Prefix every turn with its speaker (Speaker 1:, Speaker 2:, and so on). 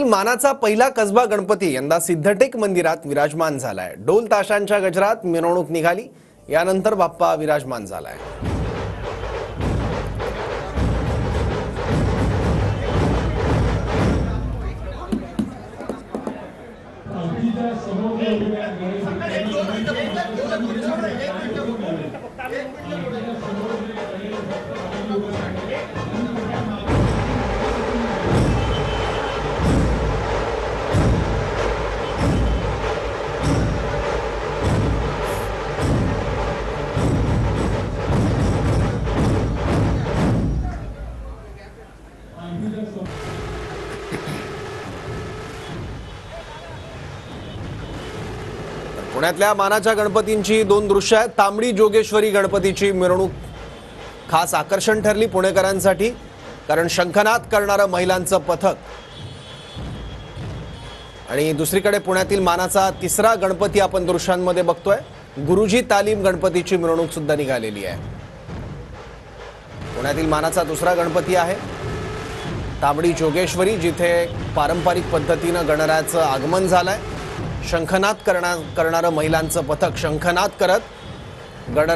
Speaker 1: पुण्यातील मानाचा पहिला कसबा गणपती यंदा सिद्धटेक मंदिरात विराजमान झालाय। ढोल ताशांच्या गजरात मिरवणूक निघाली, यानंतर बाप्पा विराजमान झालाय। पुण्यातल्या मानाच्या गणपतींची दोन दृश्य आहेत। तांबडी जोगेश्वरी गणपतीची मिरवणूक खास आकर्षण ठरली पुणेकरांसाठी, कारण शंखनाद करणारं महिलांचं पथक। आणि दुसरीकडे पुण्यातील मानाचा तिसरा गणपती आपण दृश्यांमध्ये बघतोय। गुरुजी तालीम गणपतीची मिरवणूक सुद्धा निघालेली आहे। पुण्यातील मानाचा दुसरा गणपती आहे तांबडी जोगेश्वरी, जिथे पारंपरिक पद्धतीने गणरायाचं आगमन झालंय। शंखनाद करणारं महिलांचं पथक शंखनाद करत गणराया